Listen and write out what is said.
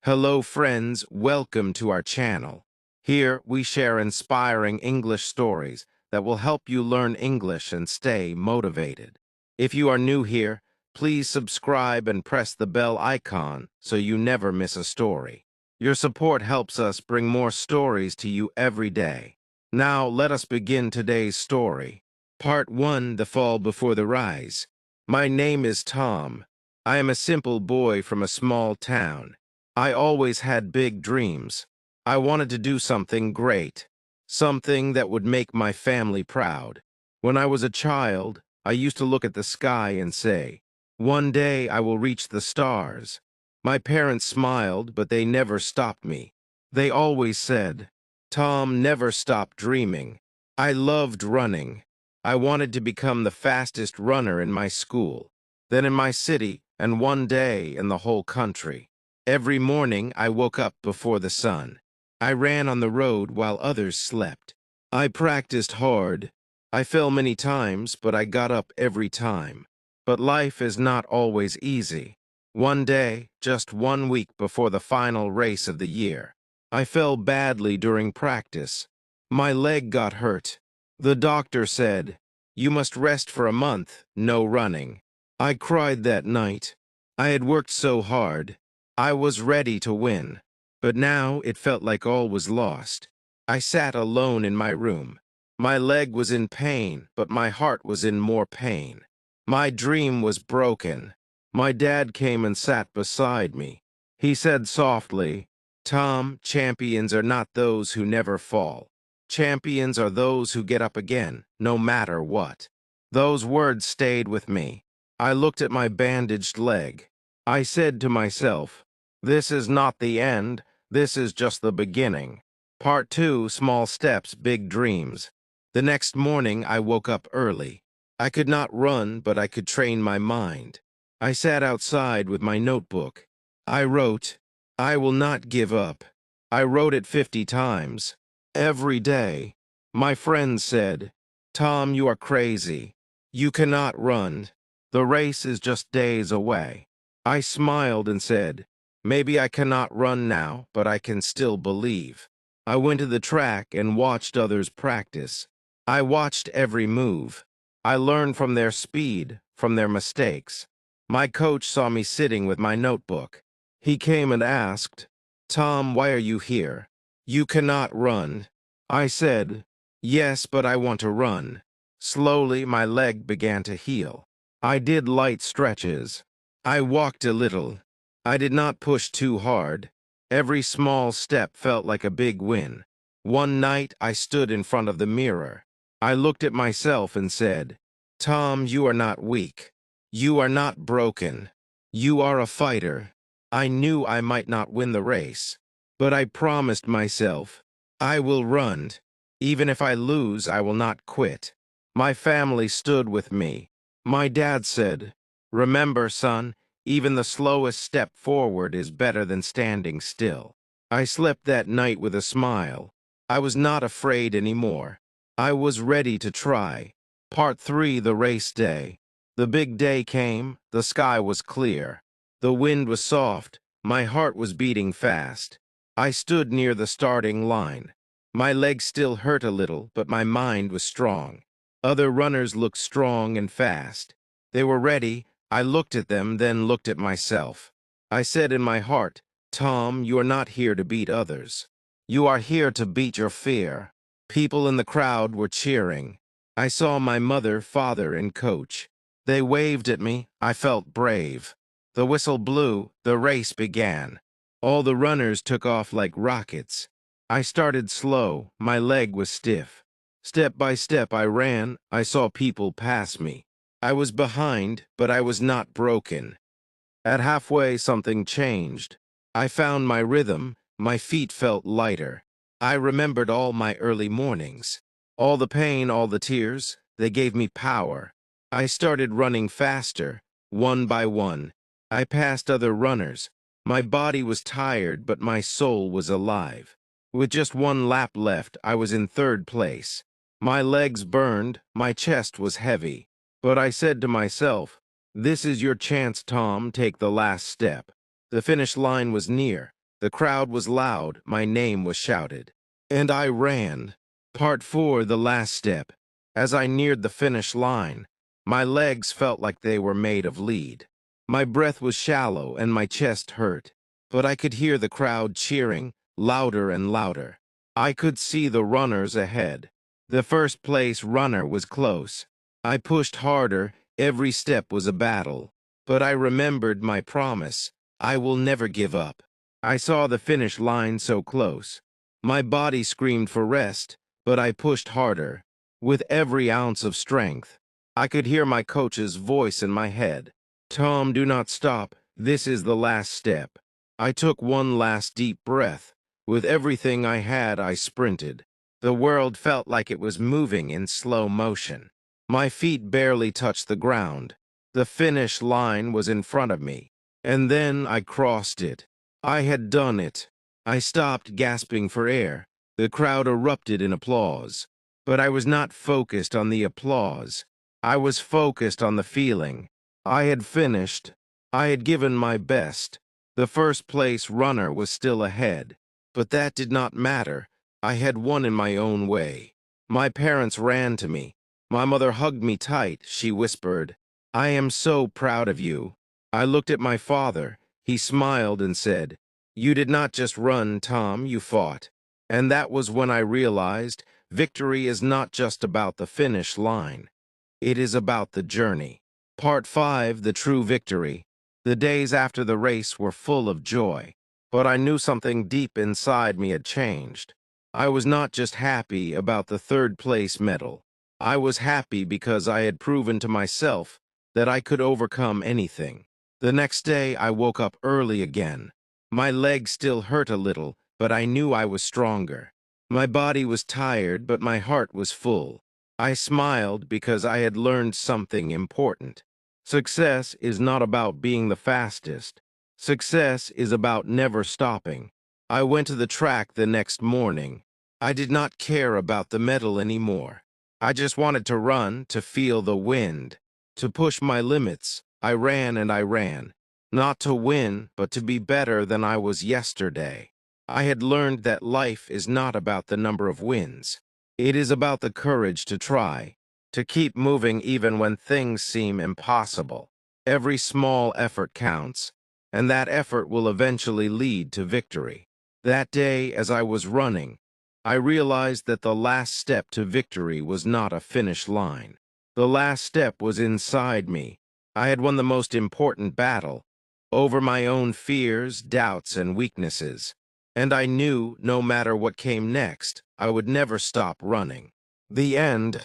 Hello friends, welcome to our channel. Here we share inspiring English stories that will help you learn English and stay motivated. If you are new here, please subscribe and press the bell icon so you never miss a story. Your support helps us bring more stories to you every day. Now let us begin today's story. Part 1, The Fall Before the Rise. My name is Tom. I am a simple boy from a small town. I always had big dreams. I wanted to do something great, something that would make my family proud. When I was a child, I used to look at the sky and say, "One day I will reach the stars." My parents smiled, but they never stopped me. They always said, "Tom, never stop dreaming." I loved running. I wanted to become the fastest runner in my school, then in my city, and one day in the whole country. Every morning I woke up before the sun. I ran on the road while others slept. I practiced hard. I fell many times, but I got up every time. But life is not always easy. One day, just 1 week before the final race of the year, I fell badly during practice. My leg got hurt. The doctor said, "You must rest for a month, no running." I cried that night. I had worked so hard. I was ready to win, but now it felt like all was lost. I sat alone in my room. My leg was in pain, but my heart was in more pain. My dream was broken. My dad came and sat beside me. He said softly, "Tom, champions are not those who never fall. Champions are those who get up again, no matter what." Those words stayed with me. I looked at my bandaged leg. I said to myself, "This is not the end, this is just the beginning." Part 2, Small Steps, Big Dreams. The next morning I woke up early. I could not run, but I could train my mind. I sat outside with my notebook. I wrote, "I will not give up." I wrote it 50 times. Every day. My friends said, "Tom, you are crazy. You cannot run. The race is just days away." I smiled and said, "Maybe I cannot run now, but I can still believe." I went to the track and watched others practice. I watched every move. I learned from their speed, from their mistakes. My coach saw me sitting with my notebook. He came and asked, "Tom, why are you here? You cannot run." I said, "Yes, but I want to run." Slowly, my leg began to heal. I did light stretches. I walked a little. I did not push too hard. Every small step felt like a big win. One night, I stood in front of the mirror. I looked at myself and said, "Tom, you are not weak. You are not broken. You are a fighter." I knew I might not win the race, but I promised myself, "I will run. Even if I lose, I will not quit." My family stood with me. My dad said, "Remember, son, even the slowest step forward is better than standing still." I slept that night with a smile. I was not afraid anymore. I was ready to try. Part 3, The Race Day. The big day came. The sky was clear. The wind was soft. My heart was beating fast. I stood near the starting line. My legs still hurt a little, but my mind was strong. Other runners looked strong and fast. They were ready. I looked at them, then looked at myself. I said in my heart, "Tom, you are not here to beat others. You are here to beat your fear." People in the crowd were cheering. I saw my mother, father, and coach. They waved at me. I felt brave. The whistle blew. The race began. All the runners took off like rockets. I started slow. My leg was stiff. Step by step I ran. I saw people pass me. I was behind, but I was not broken. At halfway, something changed. I found my rhythm. My feet felt lighter. I remembered all my early mornings. All the pain, all the tears, they gave me power. I started running faster, one by one. I passed other runners. My body was tired, but my soul was alive. With just one lap left, I was in third place. My legs burned, my chest was heavy. But I said to myself, "This is your chance, Tom, take the last step." The finish line was near. The crowd was loud, my name was shouted. And I ran. Part 4, the last step. As I neared the finish line, my legs felt like they were made of lead. My breath was shallow and my chest hurt, but I could hear the crowd cheering, louder and louder. I could see the runners ahead. The first place runner was close. I pushed harder, every step was a battle. But I remembered my promise. I will never give up. I saw the finish line so close. My body screamed for rest, but I pushed harder. With every ounce of strength, I could hear my coach's voice in my head. Tom, do not stop. This is the last step. I took one last deep breath. With everything I had, I sprinted. The world felt like it was moving in slow motion. My feet barely touched the ground. The finish line was in front of me. And then I crossed it. I had done it. I stopped, gasping for air. The crowd erupted in applause. But I was not focused on the applause. I was focused on the feeling. I had finished. I had given my best. The first place runner was still ahead. But that did not matter. I had won in my own way. My parents ran to me. My mother hugged me tight. She whispered, "I am so proud of you." I looked at my father. He smiled and said, "You did not just run, Tom, you fought." And that was when I realized victory is not just about the finish line. It is about the journey. Part 5, the true victory. The days after the race were full of joy, but I knew something deep inside me had changed. I was not just happy about the third place medal. I was happy because I had proven to myself that I could overcome anything. The next day, I woke up early again. My legs still hurt a little, but I knew I was stronger. My body was tired, but my heart was full. I smiled because I had learned something important. Success is not about being the fastest. Success is about never stopping. I went to the track the next morning. I did not care about the medal anymore. I just wanted to run, to feel the wind, to push my limits. I ran and I ran. Not to win, but to be better than I was yesterday. I had learned that life is not about the number of wins. It is about the courage to try, to keep moving even when things seem impossible. Every small effort counts, and that effort will eventually lead to victory. That day, as I was running, I realized that the last step to victory was not a finish line. The last step was inside me. I had won the most important battle, over my own fears, doubts, and weaknesses. And I knew, no matter what came next, I would never stop running. The end.